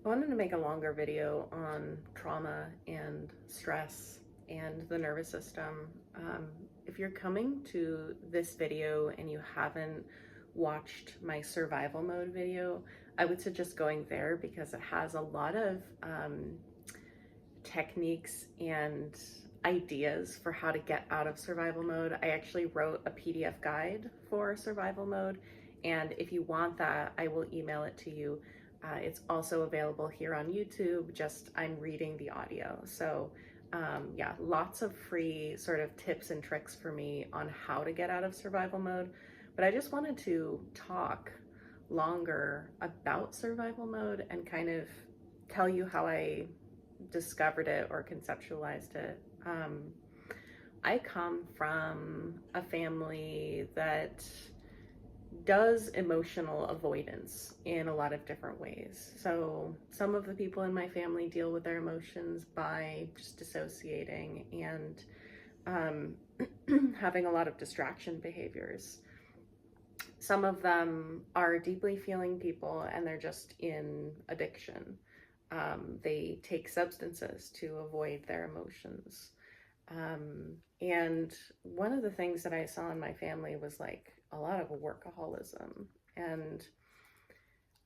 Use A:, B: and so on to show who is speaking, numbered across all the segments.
A: I wanted to make a longer video on trauma and stress and the nervous system. Um, if you're coming to this video and you haven't watched my survival mode video, I would suggest going there because it has a lot of techniques and ideas for how to get out of survival mode. I actually wrote a PDF guide for survival mode, and if you want that, I will email it to you. It's also available here on YouTube, just I'm reading the audio. So yeah, lots of free sort of tips and tricks for me on how to get out of survival mode. But I just wanted to talk longer about survival mode and kind of tell you how I discovered it or conceptualized it. I come from a family that does emotional avoidance in a lot of different ways. So some of the people in my family deal with their emotions by just dissociating and having a lot of distraction behaviors. Some of them are deeply feeling people and they're just in addiction. They take substances to avoid their emotions. And one of the things that I saw in my family was like a lot of workaholism. And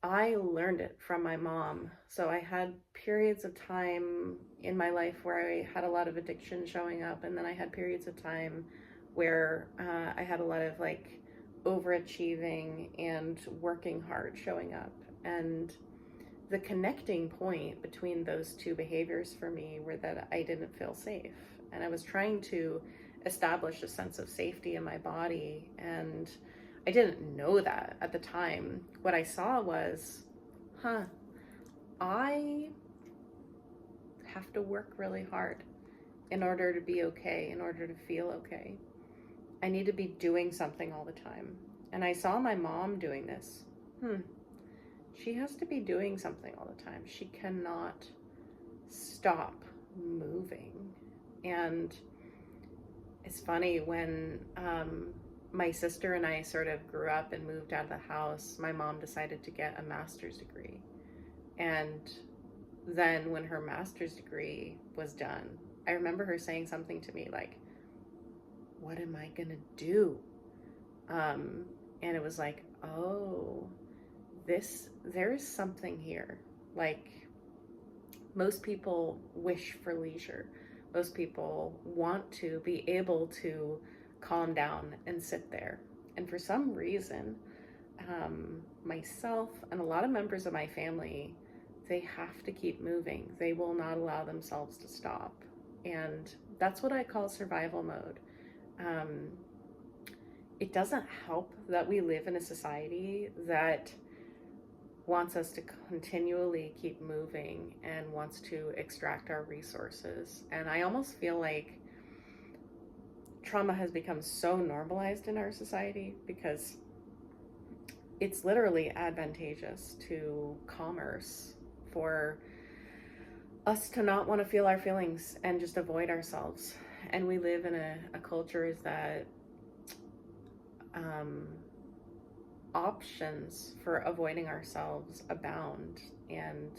A: I learned it from my mom. So I had periods of time in my life where I had a lot of addiction showing up. And then I had periods of time where I had a lot of like overachieving and working hard showing up. And the connecting point between those two behaviors for me were that I didn't feel safe. And I was trying to establish a sense of safety in my body. And I didn't know that at the time. What I saw was, I have to work really hard in order to be okay, in order to feel okay. I need to be doing something all the time. And I saw my mom doing this. She has to be doing something all the time. She cannot stop moving. And it's funny when my sister and I sort of grew up and moved out of the house, my mom decided to get a master's degree. And then when her master's degree was done, I remember her saying something to me like, what am I gonna do? And it was like, oh, there is something here. Like, most people wish for leisure. Most people want to be able to calm down and sit there. And for some reason, myself and a lot of members of my family, they have to keep moving. They will not allow themselves to stop. And that's what I call survival mode. It doesn't help that we live in a society that wants us to continually keep moving and wants to extract our resources. And I almost feel like trauma has become so normalized in our society because it's literally advantageous to commerce for us to not want to feel our feelings and just avoid ourselves. And we live in a culture that options for avoiding ourselves abound, and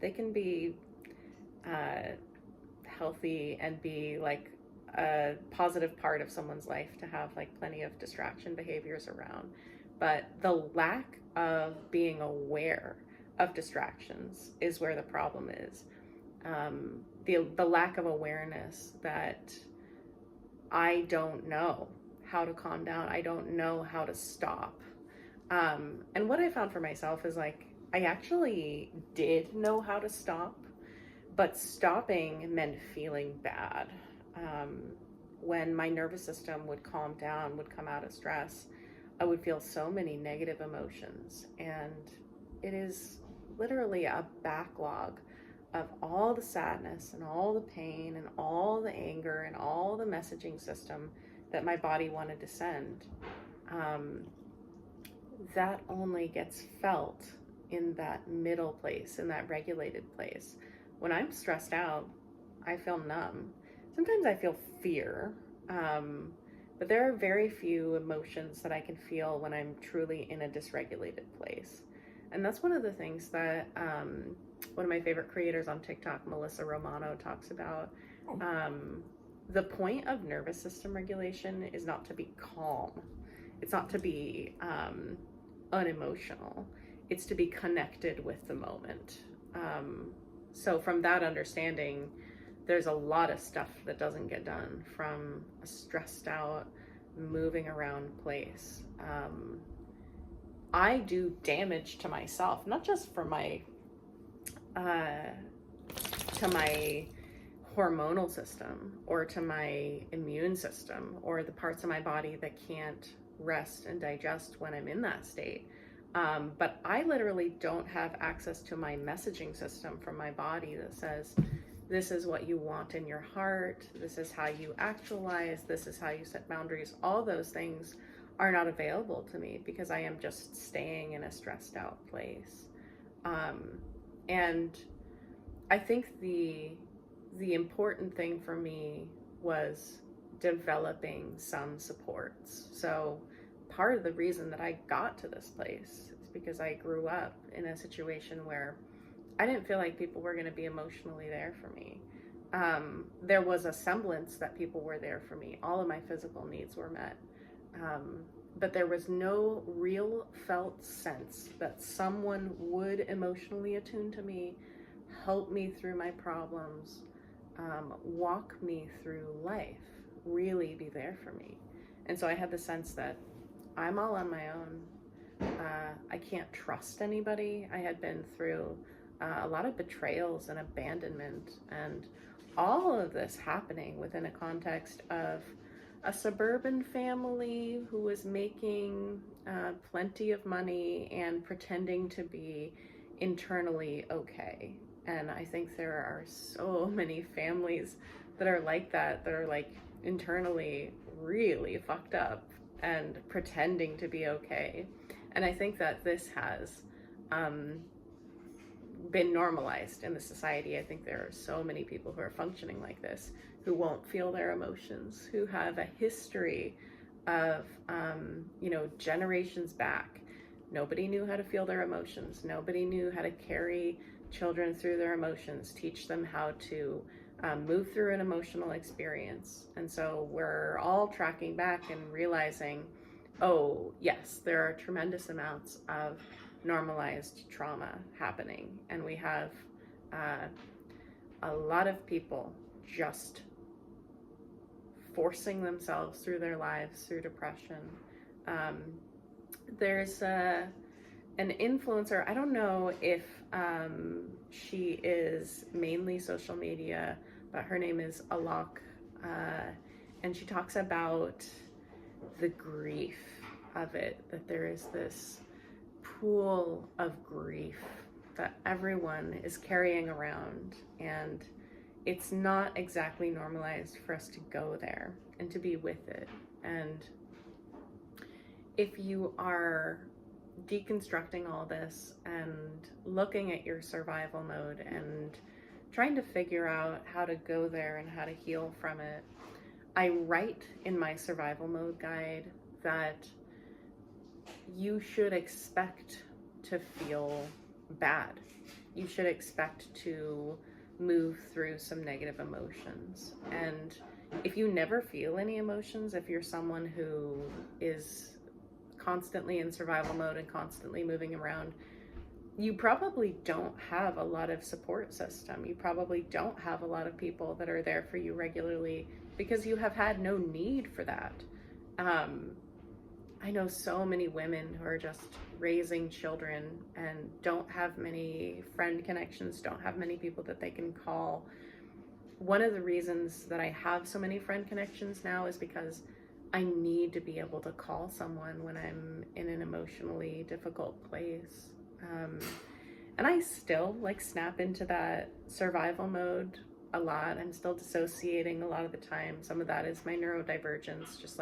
A: they can be healthy and be like a positive part of someone's life to have like plenty of distraction behaviors around. But the lack of being aware of distractions is where the problem is. The lack of awareness that I don't know how to calm down. I don't know how to stop. And what I found for myself is like, I actually did know how to stop, but stopping meant feeling bad. When my nervous system would calm down, would come out of stress, I would feel so many negative emotions. And it is literally a backlog of all the sadness and all the pain and all the anger and all the messaging system that my body wanted to send. That only gets felt in that middle place, in that regulated place. When I'm stressed out, I feel numb. Sometimes I feel fear, but there are very few emotions that I can feel when I'm truly in a dysregulated place. And that's one of the things that one of my favorite creators on TikTok, Melissa Romano, talks about. The point of nervous system regulation is not to be calm. It's not to be unemotional. It's to be connected with the moment. So from that understanding, there's a lot of stuff that doesn't get done from a stressed out, moving around place. I do damage to myself, not just for my to my hormonal system or to my immune system or the parts of my body that can't rest and digest when I'm in that state. But I literally don't have access to my messaging system from my body that says, this is what you want in your heart, this is how you actualize, this is how you set boundaries. All those things are not available to me because I am just staying in a stressed out place. And I think the important thing for me was developing some supports. So part of the reason that I got to this place is because I grew up in a situation where I didn't feel like people were going to be emotionally there for me. There was a semblance that people were there for me. All of my physical needs were met. But there was no real felt sense that someone would emotionally attune to me, help me through my problems, walk me through life, really be there for me. And so I had the sense that I'm all on my own. I can't trust anybody. I had been through a lot of betrayals and abandonment, and all of this happening within a context of a suburban family who was making plenty of money and pretending to be internally okay. And I think there are so many families that are like that are like internally really fucked up and pretending to be okay. And I think that this has been normalized in the society. I think there are so many people who are functioning like this, who won't feel their emotions, who have a history of, generations back. Nobody knew how to feel their emotions. Nobody knew how to carry children through their emotions, teach them how to move through an emotional experience. And so we're all tracking back and realizing, oh, yes, there are tremendous amounts of normalized trauma happening. And we have a lot of people just forcing themselves through their lives through depression. There's an influencer, I don't know if she is mainly social media, but her name is Alok, and she talks about the grief of it, that there is this pool of grief that everyone is carrying around, and it's not exactly normalized for us to go there and to be with it. And if you are deconstructing all this and looking at your survival mode and trying to figure out how to go there and how to heal from it, I write in my survival mode guide that you should expect to feel bad. You should expect to move through some negative emotions. And if you never feel any emotions, if you're someone who is constantly in survival mode and constantly moving around, you probably don't have a lot of support system. You probably don't have a lot of people that are there for you regularly because you have had no need for that. I know so many women who are just raising children and don't have many friend connections, don't have many people that they can call. One of the reasons that I have so many friend connections now is because I need to be able to call someone when I'm in an emotionally difficult place. And I still snap into that survival mode a lot. I'm still dissociating a lot of the time. Some of that is my neurodivergence, just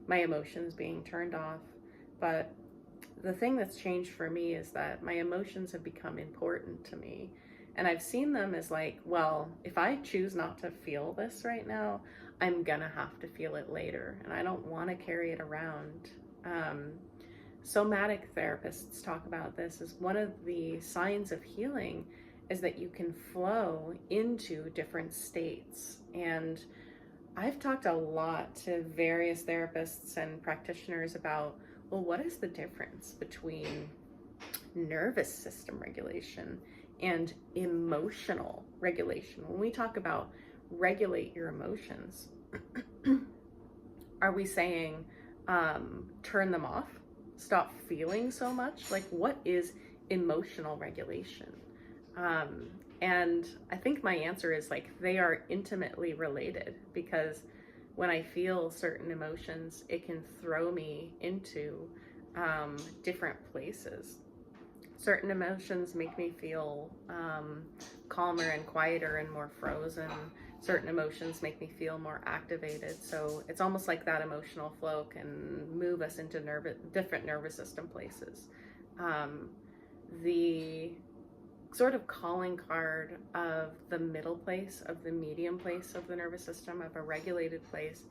A: my emotions being turned off. But the thing that's changed for me is that my emotions have become important to me. And I've seen them as well, if I choose not to feel this right now, I'm gonna have to feel it later. And I don't want to carry it around. Somatic therapists talk about this as one of the signs of healing is that you can flow into different states. And I've talked a lot to various therapists and practitioners about, well, what is the difference between nervous system regulation and emotional regulation? When we talk about regulate your emotions, are we saying turn them off? Stop feeling so much? Like, what is emotional regulation? And I think my answer is like they are intimately related, because when I feel certain emotions, it can throw me into different places. Certain emotions make me feel calmer and quieter and more frozen. Certain emotions make me feel more activated. So it's almost like that emotional flow can move us into different nervous system places. The sort of calling card of the middle place, of the medium place of the nervous system, of a regulated place,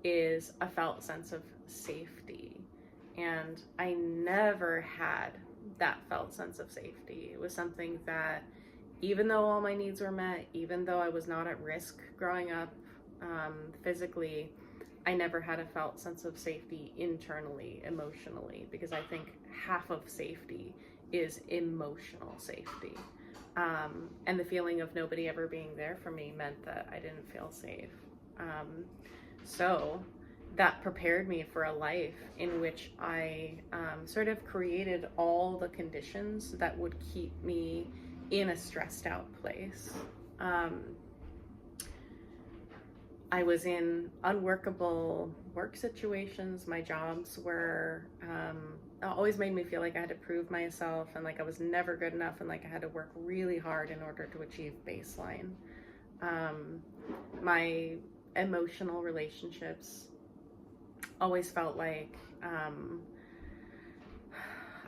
A: is a felt sense of safety. And I never had that felt sense of safety. It was something that, even though all my needs were met, even though I was not at risk growing up physically, I never had a felt sense of safety internally, emotionally, because I think half of safety is emotional safety. And the feeling of nobody ever being there for me meant that I didn't feel safe. So that prepared me for a life in which I sort of created all the conditions that would keep me in a stressed out place. I was in unworkable work situations. My jobs were always made me feel like I had to prove myself, and like I was never good enough, and like I had to work really hard in order to achieve baseline. My emotional relationships always felt like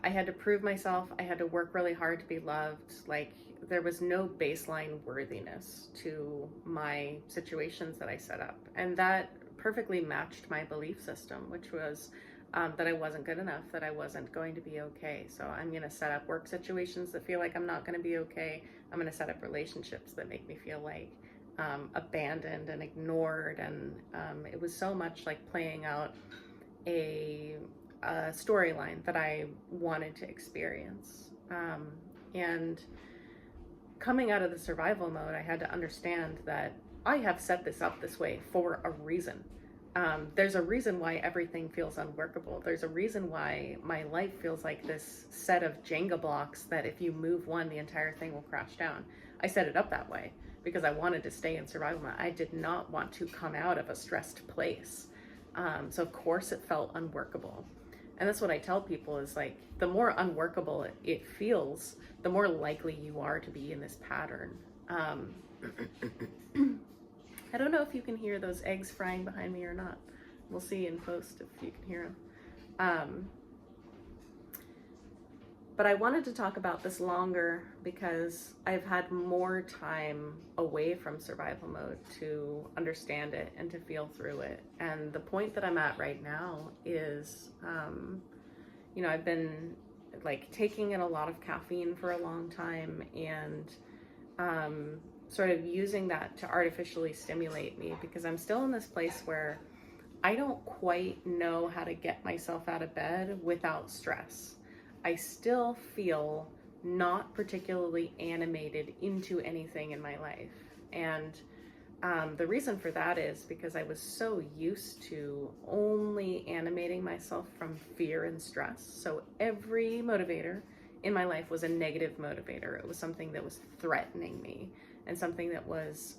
A: I had to prove myself. I had to work really hard to be loved. Like, there was no baseline worthiness to my situations that I set up. And that perfectly matched my belief system, which was that I wasn't good enough, that I wasn't going to be okay. So I'm going to set up work situations that feel like I'm not going to be okay. I'm going to set up relationships that make me feel like abandoned and ignored. And it was so much like playing out a storyline that I wanted to experience. And coming out of the survival mode, I had to understand that I have set this up this way for a reason. There's a reason why everything feels unworkable. There's a reason why my life feels like this set of Jenga blocks that if you move one, the entire thing will crash down. I set it up that way because I wanted to stay in survival mode. I did not want to come out of a stressed place. So of course it felt unworkable. And that's what I tell people is like, the more unworkable it feels, the more likely you are to be in this pattern. I don't know if you can hear those eggs frying behind me or not. We'll see in post if you can hear them. But I wanted to talk about this longer because I've had more time away from survival mode to understand it and to feel through it. And the point that I'm at right now is, I've been like taking in a lot of caffeine for a long time, and sort of using that to artificially stimulate me, because I'm still in this place where I don't quite know how to get myself out of bed without stress. I still feel not particularly animated into anything in my life. And the reason for that is because I was so used to only animating myself from fear and stress. So every motivator in my life was a negative motivator. It was something that was threatening me and something that was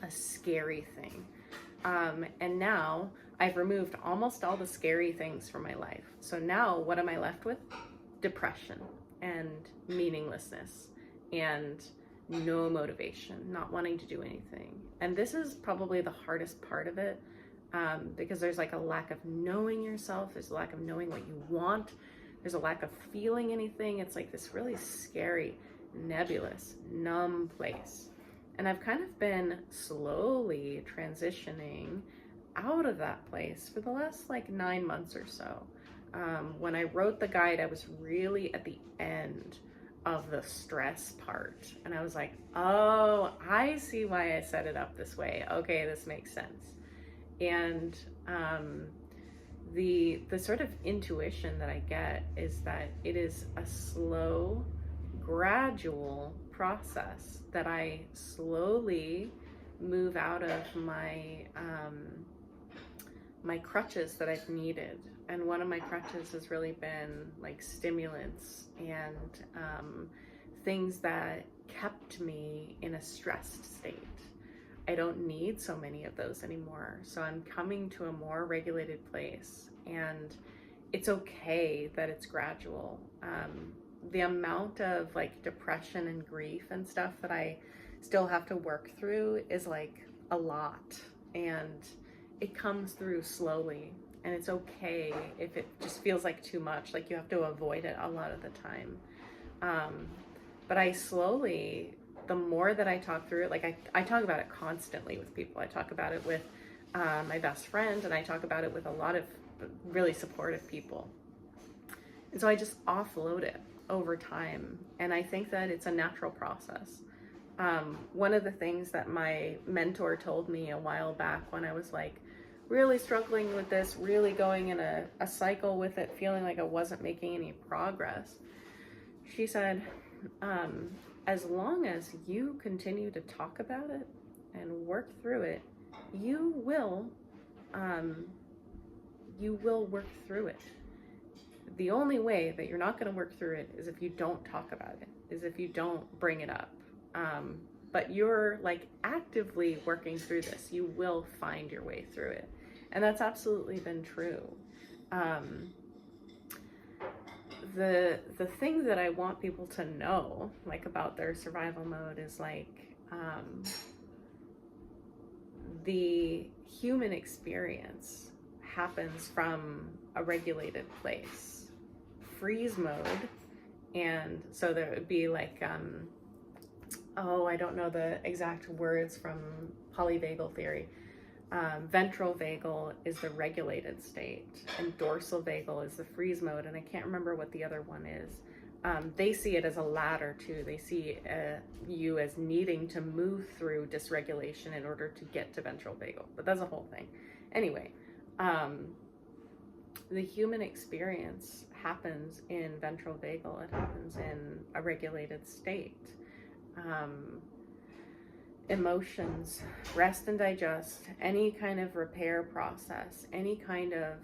A: a scary thing. And now I've removed almost all the scary things from my life. So now what am I left with? Depression and meaninglessness and no motivation, not wanting to do anything. And this is probably the hardest part of it, because there's like a lack of knowing yourself. There's a lack of knowing what you want. There's a lack of feeling anything. It's like this really scary, nebulous, numb place. And I've kind of been slowly transitioning out of that place for the last like 9 months or so. When I wrote the guide, I was really at the end of the stress part. And I was like, oh, I see why I set it up this way. Okay, this makes sense. And the sort of intuition that I get is that it is a slow, gradual process that I slowly move out of my my crutches that I've needed. And one of my crutches has really been like stimulants and things that kept me in a stressed state. I don't need so many of those anymore. So I'm coming to a more regulated place, and it's okay that it's gradual. The amount of like depression and grief and stuff that I still have to work through is like a lot, and it comes through slowly, and it's okay if it just feels like too much, like you have to avoid it a lot of the time. But I slowly, the more that I talk through it, like I talk about it constantly with people. I talk about it with my best friend, and I talk about it with a lot of really supportive people. And so I just offload it over time. And I think that it's a natural process. One of the things that my mentor told me a while back when I was like really struggling with this, really going in a cycle with it, feeling like I wasn't making any progress, she said, as long as you continue to talk about it and work through it, you will work through it. The only way that you're not going to work through it is if you don't talk about it, is if you don't bring it up. But you're like actively working through this. You will find your way through it. And that's absolutely been true. The thing that I want people to know, like about their survival mode, is like the human experience happens from a regulated place. Freeze mode, and so there would be like I don't know the exact words from polyvagal theory. Ventral vagal is the regulated state, and dorsal vagal is the freeze mode, and I can't remember what the other one is. They see it as a ladder too. They see you as needing to move through dysregulation in order to get to ventral vagal, but that's a whole thing. Anyway, the human experience happens in ventral vagal. It happens in a regulated state. Emotions, rest and digest, any kind of repair process, any kind of,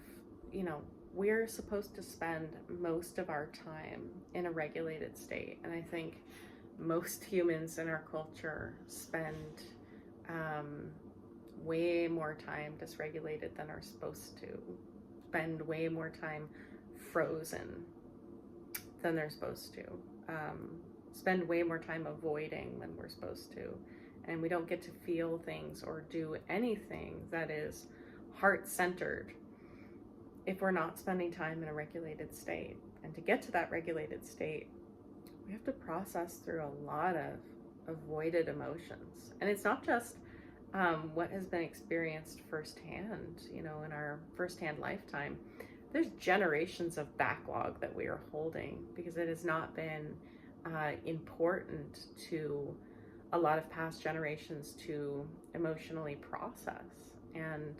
A: we're supposed to spend most of our time in a regulated state. And I think most humans in our culture spend way more time dysregulated than are supposed to, spend way more time frozen than they're supposed to, spend way more time avoiding than we're supposed to. And we don't get to feel things or do anything that is heart-centered if we're not spending time in a regulated state. And to get to that regulated state, we have to process through a lot of avoided emotions. And it's not just what has been experienced firsthand, in our firsthand lifetime. There's generations of backlog that we are holding because it has not been important to a lot of past generations to emotionally process. And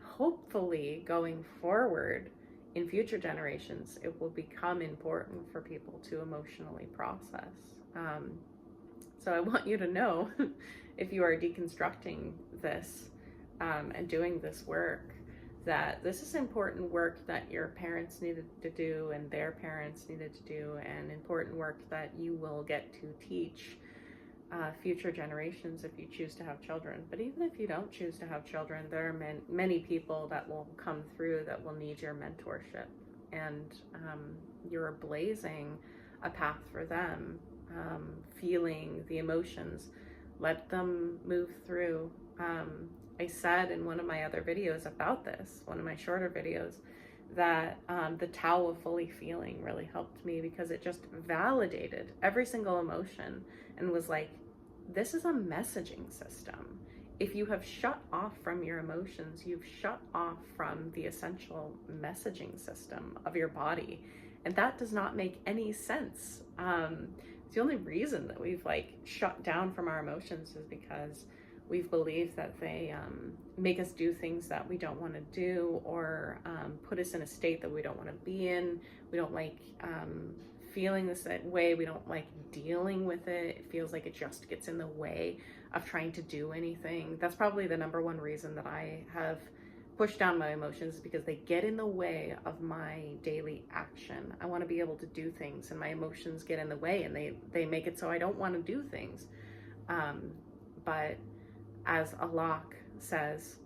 A: hopefully going forward in future generations, it will become important for people to emotionally process. So I want you to know, if you are deconstructing this and doing this work, that this is important work that your parents needed to do and their parents needed to do, and important work that you will get to teach future generations if you choose to have children. But even if you don't choose to have children, there are many people that will come through that will need your mentorship, and you're blazing a path for them, feeling the emotions. Let them move through. I said in one of my other videos about this, one of my shorter videos, that the Tao of Fully Feeling really helped me, because it just validated every single emotion and was like, this is a messaging system. if you have shut off from your emotions, you've shut off from the essential messaging system of your body. And that does not make any sense. The only reason that we've like shut down from our emotions is because we've believed that they make us do things that we don't want to do, or put us in a state that we don't want to be in. We don't like feeling this way. We don't like dealing with it. It feels like it just gets in the way of trying to do anything. That's probably the number one reason that I have pushed down my emotions, because they get in the way of my daily action. I want to be able to do things, and my emotions get in the way, and they make it so I don't want to do things. But as Alok says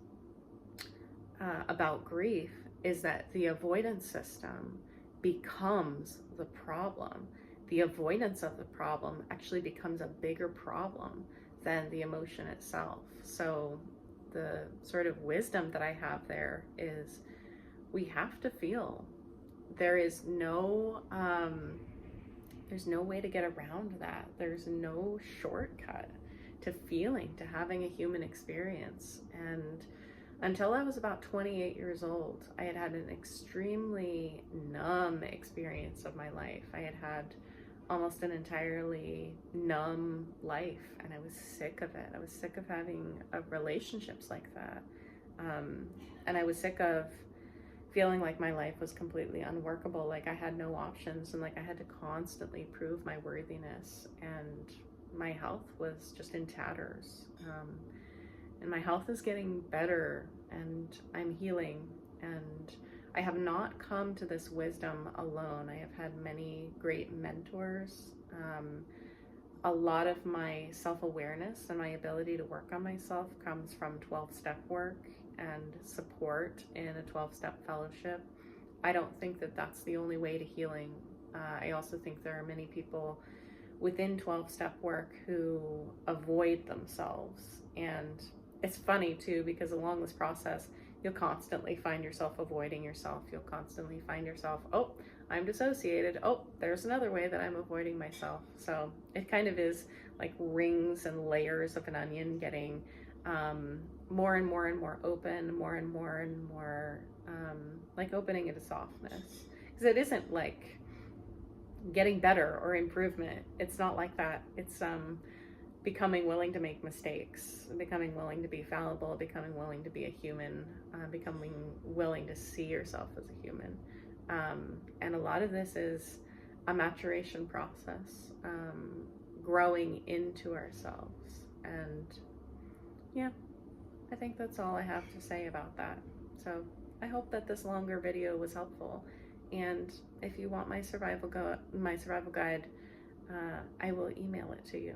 A: about grief, is that the avoidance system becomes the problem. The avoidance of the problem actually becomes a bigger problem than the emotion itself. So the sort of wisdom that I have there is, we have to feel. There's no way to get around that. There's no shortcut to feeling, to having a human experience. And until I was about 28 years old, I had had an extremely numb experience of my life. I had had almost an entirely numb life, and I was sick of it. I was sick of having relationships like that. And I was sick of feeling like my life was completely unworkable, like I had no options, and like I had to constantly prove my worthiness. And my health was just in tatters. And my health is getting better, and I'm healing, and I have not come to this wisdom alone. I have had many great mentors. A lot of my self-awareness and my ability to work on myself comes from 12-step work and support in a 12-step fellowship. I don't think that that's the only way to healing. I also think there are many people within 12-step work who avoid themselves. And it's funny too, because along this process, you'll constantly find yourself avoiding yourself. You'll constantly find yourself, oh, I'm dissociated. Oh, there's another way that I'm avoiding myself. So it kind of is like rings and layers of an onion, getting more and more and more open, more and more and more like opening into softness. Because it isn't like getting better or improvement. It's not like that. It's becoming willing to make mistakes, becoming willing to be fallible, becoming willing to be a human, becoming willing to see yourself as a human. And a lot of this is a maturation process, growing into ourselves. And yeah, I think that's all I have to say about that. So I hope that this longer video was helpful. And if you want my survival guide, I will email it to you.